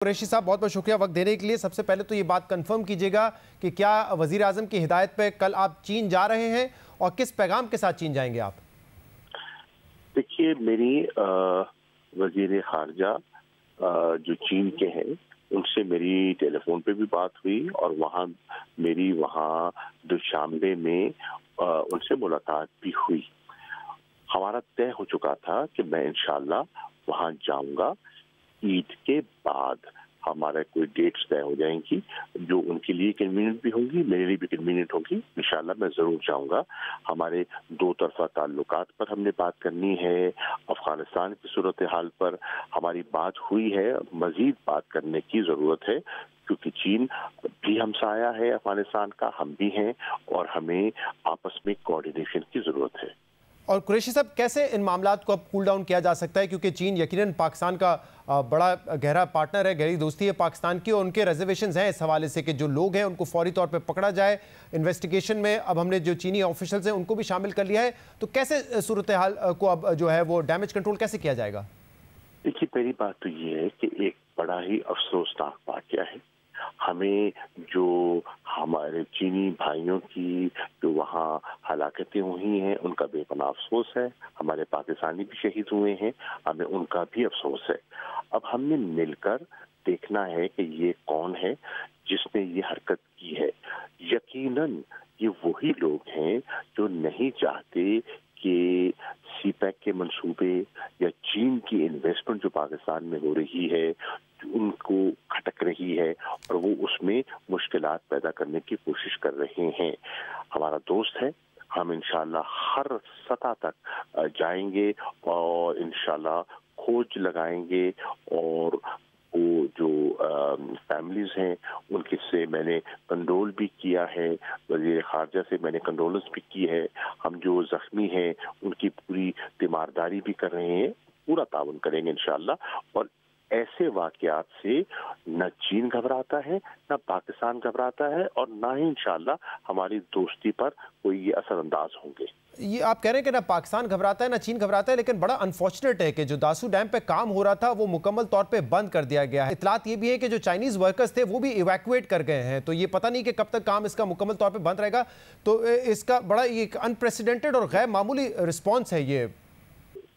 قریشی صاحब बहुत बहुत शुक्रिया वक्त देने के लिए। सबसे पहले तो ये बात कंफर्म कीजिएगा कि क्या वज़ीर आज़म की हिदायत पे कल आप चीन जा रहे हैं और किस पैगाम के साथ चीन जाएंगे आप? देखिए, मेरी वज़ीर ख़ारजा जो चीन के हैं उनसे मेरी टेलीफोन पे भी बात हुई और मेरी वहाँ दुशांबे में उनसे मुलाकात भी हुई। हमारा तय हो चुका था कि मैं इंशाल्लाह वहाँ जाऊंगा। ईद के बाद हमारे कोई डेट्स तय हो जाएंगी जो उनके लिए कन्वीनियंट भी होंगी, मेरे लिए भी कन्वीनियंट होगी। इंशाल्लाह मैं ज़रूर जाऊंगा। हमारे दो तरफा ताल्लुकात पर हमने बात करनी है, अफगानिस्तान की सूरत हाल पर हमारी बात हुई है, मज़ीद बात करने की ज़रूरत है क्योंकि चीन भी हमसाया है अफगानिस्तान का, हम भी हैं और हमें आपस में कोऑर्डिनेशन की ज़रूरत है। और कुरैशी साहब, कैसे इन मामलात को अब कूल डाउन किया जा सकता है, क्योंकि चीन यकीनन पाकिस्तान का बड़ा गहरा पार्टनर है, गहरी दोस्ती है पाकिस्तान की, और उनके रिजर्वेशंस हैं इस हवाले से कि जो लोग हैं उनको फौरी तौर पे पकड़ा जाए। इन्वेस्टिगेशन में अब हमने जो चीनी ऑफिशियल्स हैं उनको भी शामिल कर लिया है, तो कैसे सूरत हाल को अब जो है वो डैमेज कंट्रोल कैसे किया जाएगा? देखिए, पहली बात तो ये है कि एक बड़ा ही अफसोसनाक वाक़या है। हमें जो हमारे चीनी भाइयों की जो वहाँ हलाकतें हुई हैं उनका बेपनाह अफसोस है। हमारे पाकिस्तानी भी शहीद हुए हैं, हमें उनका भी अफसोस है। अब हमने मिलकर देखना है कि ये कौन है जिसने ये हरकत की है। यकीनन ये वही लोग हैं जो नहीं चाहते कि सी पैक के मंसूबे या चीन की इन्वेस्टमेंट जो पाकिस्तान में हो रही है उनको खटक रही है और वो उसमें मुश्किलात पैदा करने की कोशिश कर रहे हैं। हमारा दोस्त है, हम इंशाल्लाह हर सतह तक जाएंगे और इंशाल्लाह खोज लगाएंगे और वो जो फैमिलीज हैं उनके से मैंने कंडोल भी किया है, वज़ीर ख़ारजा से मैंने कंडोलेंस भी की है। हम जो ज़ख्मी हैं उनकी पूरी तीमारदारी भी कर रहे हैं, पूरा ताउन करेंगे इंशाल्लाह। और ऐसे वाक़यात से न चीन घबराता है, न पाकिस्तान घबराता है और न ही इंशाल्लाह हमारी दोस्ती पर कोई ये असरअंदाज होंगे। ये आप कह रहे हैं कि ना पाकिस्तान घबराता है ना चीन घबराता है, लेकिन बड़ा अनफॉर्चुनेट है कि जो दासू डैम पे काम हो रहा था वो मुकम्मल तौर पे बंद कर दिया गया है। इतलात ये भी है कि जो चाइनीज वर्कर्स थे वो भी इवैक्यूएट कर गए हैं, तो ये पता नहीं कि कब तक काम इसका मुकम्मल तौर पे बंद रहेगा। तो इसका बड़ा एक अनप्रेसिडेंटेड और गैर मामूली रिस्पॉन्स है ये।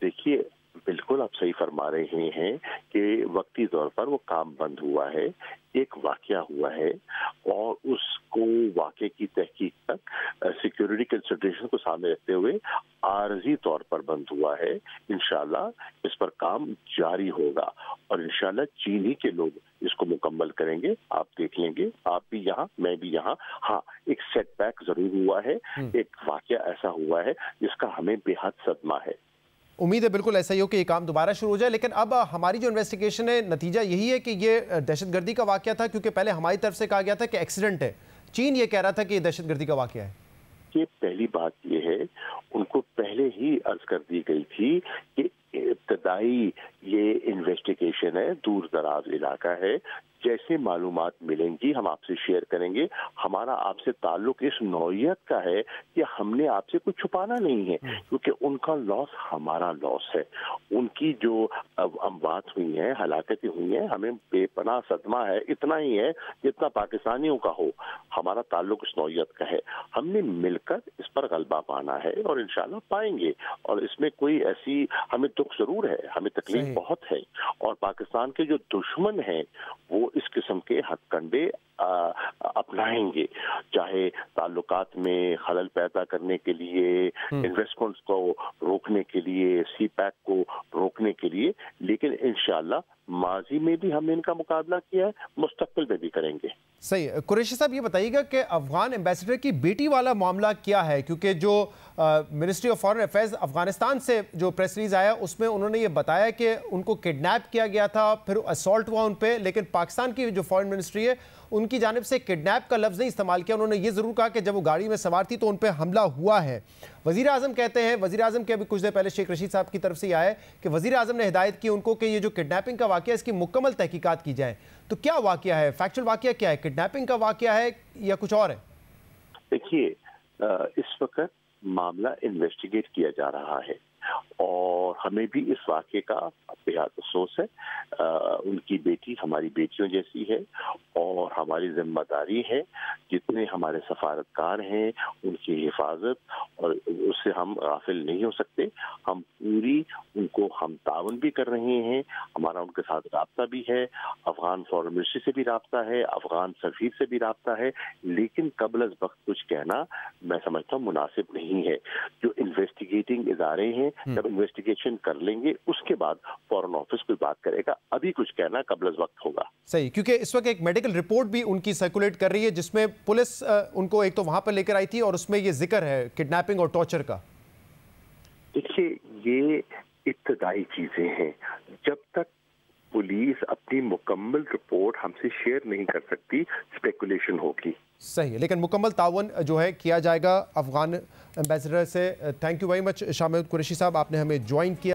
देखिए, बिल्कुल आप सही फरमा रहे हैं कि वक्ती तौर पर वो काम बंद हुआ है, एक वाकया हुआ है और उसको वाकये की तहकीक तक सिक्योरिटी कंसिडरेशन को सामने रखते हुए आरजी तौर पर बंद हुआ है। इंशाल्लाह इस पर काम जारी होगा और इंशाल्लाह चीन ही के लोग इसको मुकम्मल करेंगे। आप देख लेंगे, आप भी यहाँ, मैं भी यहाँ। हाँ, एक सेटबैक जरूर हुआ है, एक वाकया ऐसा हुआ है जिसका हमें बेहद सदमा है। उम्मीद है बिल्कुल ऐसा ही हो कि ये काम दोबारा शुरू हो जाए, लेकिन अब हमारी जो इन्वेस्टिगेशन है नतीजा यही है कि ये दहशतगर्दी का वाकया था, क्योंकि पहले हमारी तरफ से कहा गया था कि एक्सीडेंट है। चीन ये कह रहा था कि ये दहशतगर्दी का वाकया है। ये पहली बात ये है, उनको पहले ही अर्ज कर दी गई थी कि इब्तदाई ये इन्वेस्टिगेशन है, दूर दराज इलाका है, जैसे मालूमात मिलेंगी हम आपसे शेयर करेंगे। हमारा आपसे ताल्लुक इस नौइयत का है कि हमने आपसे कुछ छुपाना नहीं है, क्योंकि उनका लॉस हमारा लॉस है। उनकी जो अमवात हुई हैं, हलाकतें हुई हैं, हमें बेपनाह सदमा है, इतना ही है जितना पाकिस्तानियों का हो। हमारा ताल्लुक इस नौइयत का है, हमने मिलकर इस पर गलबा पाना है और इंशाल्लाह पाएंगे। और इसमें कोई ऐसी हमें दुख जरूर है, हमें तकलीफ बहुत है और पाकिस्तान के जो दुश्मन हैं वो इस किस्म के हथकंडे अपनाएंगे, चाहे ताल्लुकात में खलल पैदा करने के लिए, इन्वेस्टमेंट्स को रोकने के लिए, सी पैक को रोकने के लिए। लेकिन इंशाल्लाह माजी में भी हमने इनका मुकाबला किया है, मुस्तकबिल में भी करेंगे। सही। कुरैशी साहब, ये बताइएगा कि अफगान एम्बेसडर की बेटी वाला मामला क्या है, क्योंकि जो ministry of foreign affairs Afghanistan से जो प्रेस रिलीज आया उसमें उन्होंने ये बताया कि उनको किडनैप किया गया था, फिर असॉल्ट हुआ उन पे, लेकिन पाकिस्तान की जो फॉरेन मिनिस्ट्री है उनकी जानिब से किडनैप का लफ्ज़ नहीं इस्तेमाल किया। उन्होंने ये ज़रूर कहा कि जब वो गाड़ी में सवार थी तो उन पर हमला हुआ है। वज़ीर आज़म कहते हैं, वज़ीर आज़म के अभी कुछ देर पहले शेख रशीद साहब की तरफ से ये आया है कि वज़ीर आज़म ने हिदायत की उनको कि ये जो किडनैपिंग का वाक़या है इसकी मुकम्मल तहकीकात की जाए। तो क्या वाक़या है, फैक्चुअल वाक़या क्या है, किडनैपिंग का वाक़या है या कुछ और है? देखिए, इस वक्त मामला इन्वेस्टिगेट किया जा रहा है। और हमें भी इस वाक़े का बेहद अफसोस है। उनकी बेटी हमारी बेटियों जैसी है और हमारी जिम्मेदारी है, जितने हमारे सफारतकार हैं उनकी हिफाजत, और उससे हम गाफिल नहीं हो सकते। हम पूरी उनको हम तावन भी कर रहे हैं, हमारा उनके साथ राब्ता भी है, अफगान फॉरेन मिनिस्ट्री से भी राब्ता है, अफगान सफीर से भी राब्ता है, लेकिन कबल अज़ वक्त कुछ कहना मैं समझता हूँ मुनासिब नहीं है। जो इन्वेस्टिगेटिंग इदारे हैं जब इन्वेस्टिगेशन कर लेंगे उसके बाद फॉरेन ऑफिस कोई बात करेगा, अभी कुछ कहना कबल अज़ वक्त होगा। सही, क्योंकि इस वक्त एक मेडिकल रिपोर्ट भी उनकी सर्कुलेट कर रही है जिसमें पुलिस उनको एक तो वहां पर लेकर आई थी और उसमें ये जिक्र है किडनैपिंग और टॉर्चर का। देखिए, ये इब्तदाई चीजें हैं। जब तक पुलिस अपनी मुकम्मल रिपोर्ट हमसे शेयर नहीं कर सकती, स्पेकुलेशन होगी। सही है, लेकिन मुकम्मल तावन जो है किया जाएगा अफगान एम्बेसडर से। Thank you very much Shah Mahmood Qureshi sahab, आपने हमें ज्वाइन किया।